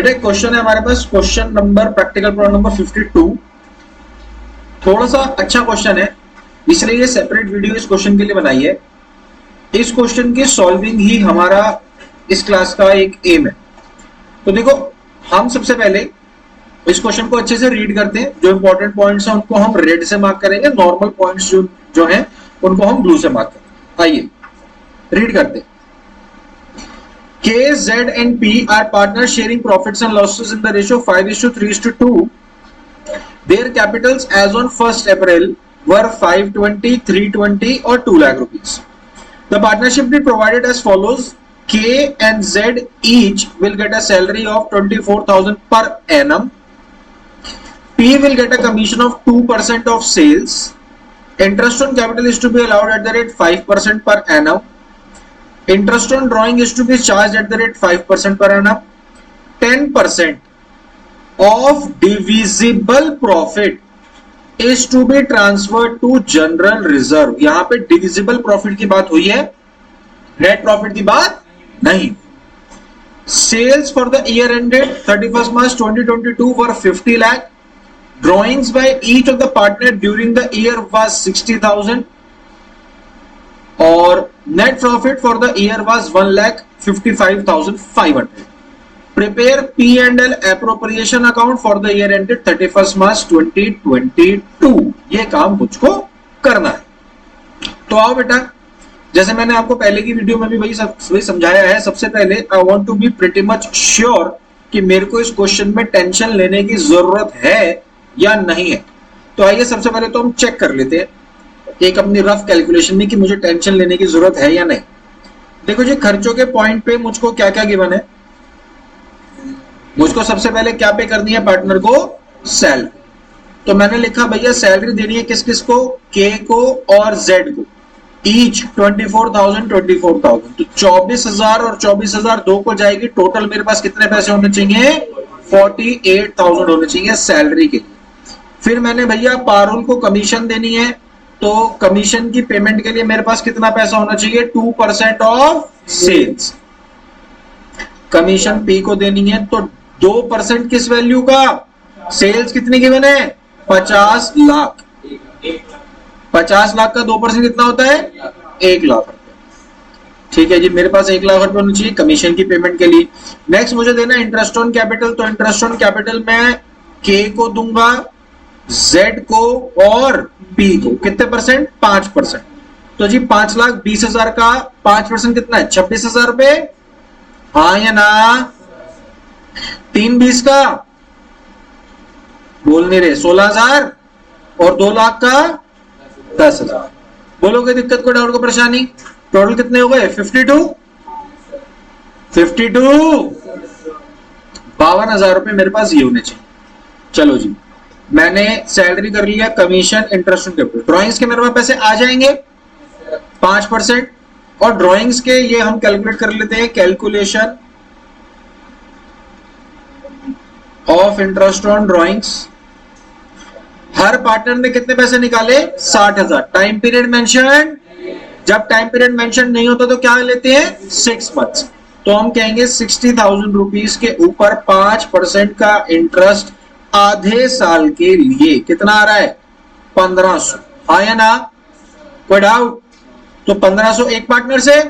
बेटा एक क्वेश्चन है हमारे पास, question number practical problem number 52। थोड़ा सा अच्छा क्वेश्चन है, इसलिए ये सेपरेट वीडियो इस क्वेश्चन के लिए बनाई है। इस क्वेश्चन की सॉल्विंग ही हमारा इस क्लास का एक एम है। तो देखो, हम सबसे पहले इस क्वेश्चन को अच्छे से रीड करते हैं। जो इंपॉर्टेंट पॉइंट्स हैं उनको हम रेड से मार्क करेंगे, नॉर्मल पॉइंट्स जो हैं उनको हम ब्लू से मार्क करेंगे। आइए रीड करते हैं। K, Z and P are partners sharing profits and losses in the ratio 5:3:2. Their capitals as on 1st April were 520, 320 or 2 lakh rupees. The partnership did provided as follows. K and Z each will get a salary of 24,000 per annum. P will get a commission of 2% of sales. Interest on capital is to be allowed at the rate 5% per annum. Interest on drawing is to be charged at the rate 5% per annum. 10% of divisible profit is to be transferred to general reserve. यहां पे divisible profit की बात हुई है, net profit की बात नहीं। Sales for the year ended 31st March 2022 were 50 lakh. Drawings by each of the partner during the year was 60,000. और net profit for the year was 1,55,500. Prepare P&L appropriation account for the year ended 31st मार्च 2022. ये काम मुझको करना है। तो आओ बेटा, जैसे मैंने आपको पहले की वीडियो में भी वही समझाया है। सबसे पहले I want to be pretty much sure कि मेरे को इस क्वेश्चन में टेंशन लेने की जरूरत है या नहीं है। तो आइए सबसे पहले तो हम चेक कर लेते हैं एक अपनी रफ कैलकुलेशन में कि मुझे टेंशन लेने की जरूरत है या नहीं। देखो जी, खर्चों के पॉइंट पे मुझको क्या क्या गिवन है। मुझको सबसे पहले क्या पे करनी है पार्टनर को? सैलरी। तो मैंने लिखा भैया सैलरी देनी है किस किस को? के को और जेड को। ईच 24,000 24,000, तो 24,000 और 24,000 दो को जाएगी। टोटल मेरे पास कितने पैसे होने चाहिए? 48,000 होने चाहिए सैलरी के लिए। फिर मैंने भैया पारुल को कमीशन देनी है, तो कमीशन की पेमेंट के लिए मेरे पास कितना पैसा होना चाहिए? 2% ऑफ सेल्स। कमीशन पी को देनी है, तो 2% किस वैल्यू का? सेल्स कितनी गिवन है? 50 लाख। 50 लाख का 2% कितना होता है? 1 लाख रुपए। ठीक है जी, मेरे पास 1 लाख रुपए होना चाहिए कमीशन की पेमेंट के लिए। नेक्स्ट मुझे देना इंटरेस्ट ऑन कैपिटल। तो इंटरेस्ट ऑन कैपिटल मैं के को दूंगा, जेड को और पी को। कितने परसेंट? 5%। तो जी 5,20,000 का 5% कितना है? 26,000 रुपए। हाँ या ना? 3/20 का बोल नहीं रहे, 16,000 और 2 लाख का 10,000। बोलोगे दिक्कत को, डाउट को, परेशानी? टोटल कितने हो गए? 52 52,000 रुपए मेरे पास ये होने चाहिए। चलो जी, मैंने सैलरी कर लिया, commission, interest on capital. Drawings के मेरे पास पैसे आ जाएंगे 5%। और ड्राइंग्स के ये हम कैलकुलेट कर लेते हैं। Calculation of interest on drawings. Her partner ने कितने पैसे निकाले? 60,000। टाइम पीरियड मेंशन, जब टाइम पीरियड मेंशन नहीं होता तो क्या लेते हैं? 6 मंथ्स। तो हम कहेंगे 60,000 रुपीज के ऊपर 5% का इंटरेस्ट आधे साल के लिए कितना आ रहा है? 1,500। आया ना? कोई डाउट? तो 1,500 एक पार्टनर से,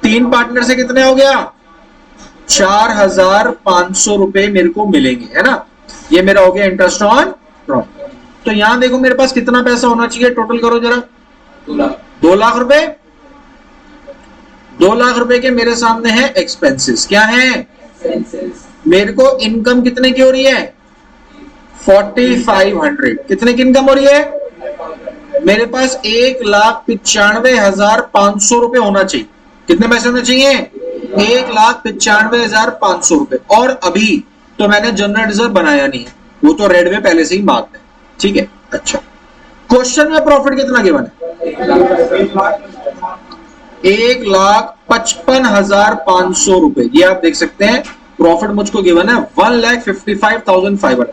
3 पार्टनर से कितने हो गया? 4,500 रुपए मेरे को मिलेंगे, है ना? ये मेरा हो गया इंटरेस्ट ऑन ड्राइंग। तो यहां देखो मेरे पास कितना पैसा होना चाहिए? टोटल करो जरा। 2 लाख रुपए। 2 लाख रुपए के मेरे सामने है एक्सपेंसेस। क्या है? मेरे को इनकम कितने की हो रही है? 4,500। कितने की इनकम हो रही है? मेरे पास 1,95,500 रुपए होना चाहिए। कितने पैसे होने चाहिए? 1,95,500 रुपए। और अभी तो मैंने जनरल रिजर्व बनाया नहीं है, वो तो रेड में पहले से ही मार्क है। ठीक है, अच्छा। क्वेश्चन में प्रॉफिट कितना गिवन है? 1,55,500 रुपए। ये आप देख सकते हैं प्रॉफिट मुझको गिवन है 1,55,500।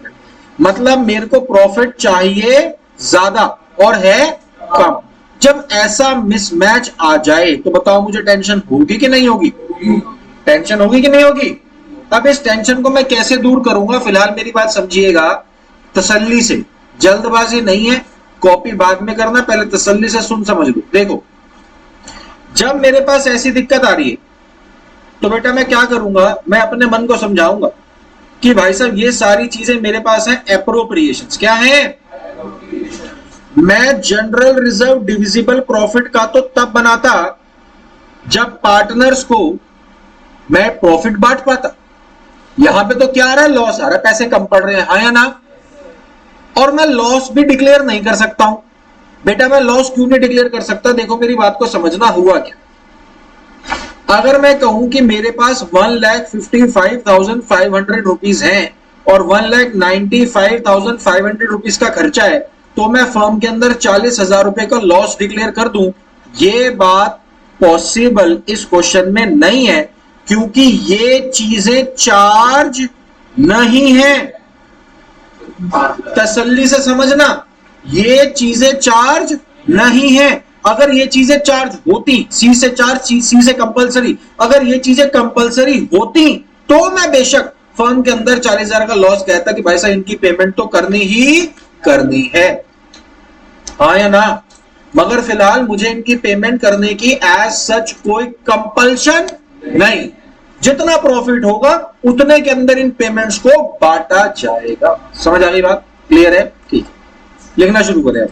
मतलब मेरे को प्रॉफिट चाहिए ज्यादा और है कम। जब ऐसा मिसमैच आ जाए तो बताओ मुझे टेंशन होगी कि नहीं होगी? टेंशन होगी कि नहीं होगी? अब इस टेंशन को मैं कैसे दूर करूंगा, फिलहाल मेरी बात समझिएगा तसल्ली से, जल्दबाजी नहीं है, कॉपी बाद में करना, पहले तसल्ली से सुन समझ लो। देखो, जब मेरे पास ऐसी दिक्कत आ रही है तो बेटा मैं क्या करूंगा, मैं अपने मन को समझाऊंगा कि भाई साहब ये सारी चीजें मेरे पास हैं एप्रोप्रिएशंस। क्या है? मैं जनरल रिजर्व डिविजिबल प्रॉफिट का तो तब बनाता जब पार्टनर्स को मैं प्रॉफिट बांट पाता। यहां पे तो क्या आ रहा है, लॉस आ रहा है, पैसे कम पड़ रहे हैं, हाँ या ना? और मैं लॉस भी डिक्लेयर नहीं कर सकता हूं। बेटा मैं लॉस क्यों नहीं डिक्लेयर कर सकता? देखो मेरी बात को समझना, हुआ क्या, अगर मैं कहूं कि मेरे पास 1,55,500 रुपीज हैं और 1,95,500 रुपीज का खर्चा है, तो मैं फर्म के अंदर 40,000 रुपए का लॉस डिक्लेयर कर दूं। ये बात पॉसिबल इस क्वेश्चन में नहीं है, क्योंकि ये चीजें चार्ज नहीं है। तसल्ली से समझना, ये चीजें चार्ज नहीं है। अगर ये चीजें चार्ज होती, सी से चार्ज, सी से कंपलसरी, अगर ये चीजें कंपलसरी होती तो मैं बेशक फर्म के अंदर 40,000 का लॉस कहता कि भाई साहब इनकी पेमेंट तो करनी ही करनी है, हाँ या ना? मगर फिलहाल मुझे इनकी पेमेंट करने की एज सच कोई कंपल्शन नहीं। जितना प्रॉफिट होगा उतने के अंदर इन पेमेंट्स को बांटा जाएगा। समझ आ गई बात? क्लियर है? ठीक, लिखना शुरू करें अब।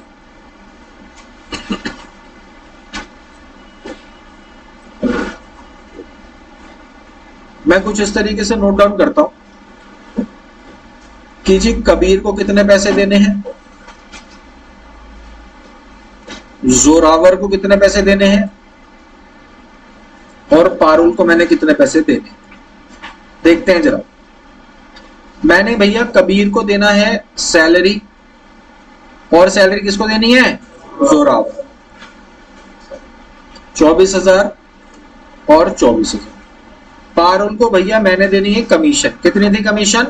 मैं कुछ इस तरीके से नोट डाउन करता हूं कि जी कबीर को कितने पैसे देने हैं, जोरावर को कितने पैसे देने हैं, और पारुल को मैंने कितने पैसे देने। देखते हैं जरा। मैंने भैया कबीर को देना है सैलरी, और सैलरी किसको देनी है? जोरावर। 24,000 और 24,000। पारुल को भैया मैंने देनी है कमीशन। कितनी थी कमीशन?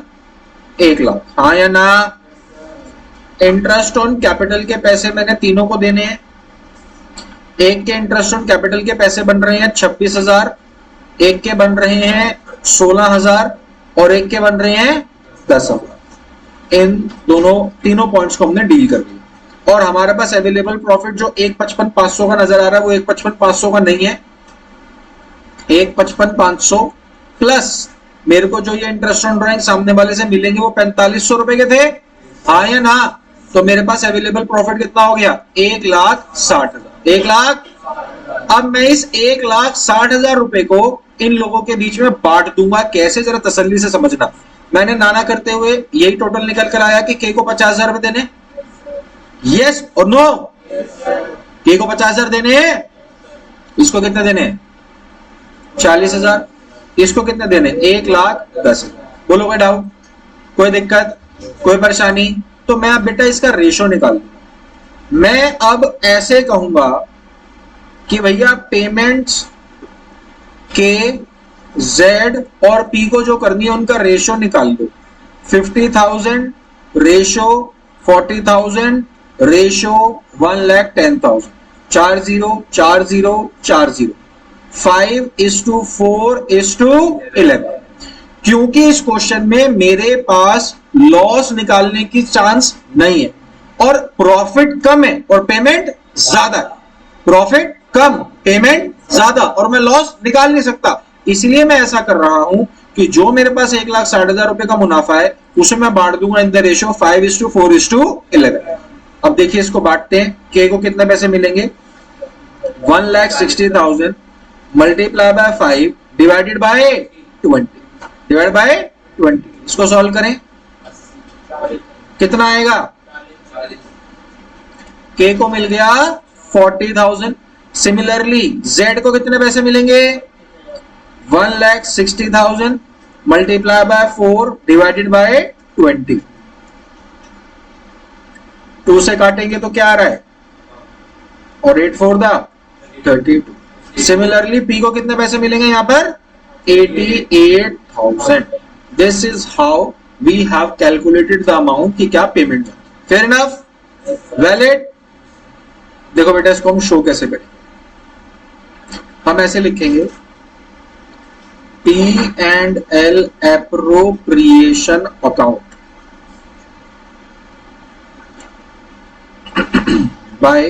1 लाख, हाँ या ना? इंटरेस्ट ऑन कैपिटल के पैसे मैंने तीनों को देने हैं। एक के इंटरेस्ट ऑन कैपिटल के पैसे बन रहे हैं 26,000, एक के बन रहे हैं 16,000, और एक के बन रहे हैं 10,000। इन दोनों तीनों पॉइंट्स को हमने डील कर दिया। और हमारे पास अवेलेबल प्रॉफिट जो 1,55,500 का नजर आ रहा है वो 1,55,500 का नहीं है, 1,55,500 प्लस मेरे को जो ये इंटरेस्ट ऑन ड्राइंग सामने वाले से मिलेंगे वो 4,500 रुपए के थे, हाँ या ना? तो मेरे पास अवेलेबल प्रॉफिट कितना हो गया? 1,60,000। 1 लाख। अब मैं इस 1,60,000 रुपए को इन लोगों के बीच में बांट दूंगा। कैसे? जरा तसल्ली से समझना। मैंने नाना करते हुए यही टोटल निकल कर आया कि के को 50,000 रुपए देने, यस और नो? के को 50,000 देने हैं, इसको कितने देने हैं? 40,000। इसको कितने देने? 1,10,000। बोलो कोई डाउट, कोई दिक्कत, कोई परेशानी? तो मैं अब बेटा इसका रेशो निकाल दूंगा। मैं अब ऐसे कहूंगा कि भैया पेमेंट्स के जेड और पी को जो करनी है उनका रेशो निकाल दो। 50,000 रेशो 40,000 रेशो 1,10,000। 40 40 40 5:4:11। क्योंकि इस क्वेश्चन में मेरे पास लॉस निकालने की चांस नहीं है और प्रॉफिट कम है और पेमेंट ज्यादा है। प्रॉफिट कम, पेमेंट ज्यादा, और मैं लॉस निकाल नहीं सकता। इसलिए मैं ऐसा कर रहा हूं कि जो मेरे पास 1,60,000 रुपए का मुनाफा है उसे मैं बांट दूंगा इन द रेशियो 5:4:11। अब देखिए इसको बांटते हैं। के को कितने पैसे मिलेंगे? 1,60,000 multiply by 5 divided by 20 divide by 20। इसको सॉल्व करें, कितना आएगा? के को मिल गया 40,000। सिमिलरली जेड को कितने पैसे मिलेंगे? 1,60,000 मल्टीप्लाई बाय 4 डिवाइडेड बाय 20। 2 से काटेंगे तो क्या आ रहा है? और 8 4 32। सिमिलरली पी को कितने पैसे मिलेंगे यहां पर? 88,000। This is how we have calculated the amount कि क्या पेमेंट है। Fair enough? वैलिड? देखो बेटा इसको हम शो कैसे करें। हम ऐसे लिखेंगे P&L appropriation account by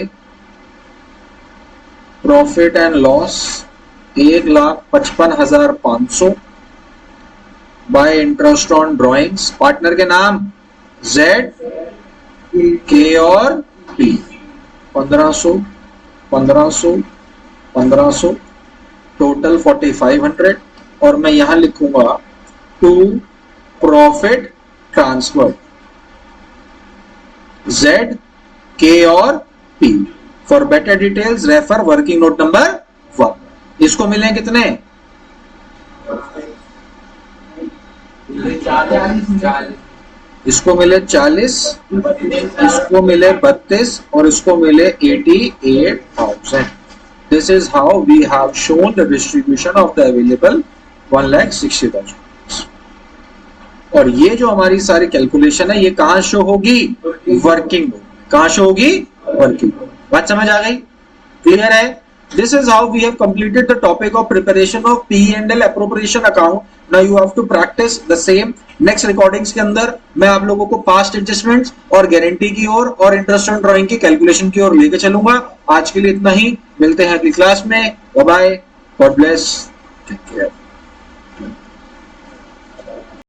profit and loss 1,55,500 by interest on drawings, partner के नाम Z, K और P, 1500 1500 1500 टोटल 4500, और मैं यहां लिखूंगा to profit transfer Z, K और P। For better details refer working note number 1। इसको मिले कितने? इसको मिले 40, इसको मिले 32 और इसको मिले 88,000। This is how we have shown the distribution of the available 1,60,000। और ये जो हमारी सारी कैलकुलेशन है ये कहां शो होगी? Working note. कहां शो होगी? Working note. बात समझ आ गई? क्लियर है? This is how we have completed the topic of preparation of P&L appropriation account. Now you have to practice the same. Next recordings के अंदर मैं आप लोगों को past adjustments और गारंटी की ओर और इंटरेस्ट ऑन ड्राइंग की कैलकुलेशन की ओर लेके चलूंगा। आज के लिए इतना ही, मिलते हैं अगली क्लास में। Bye bye, God bless, take care.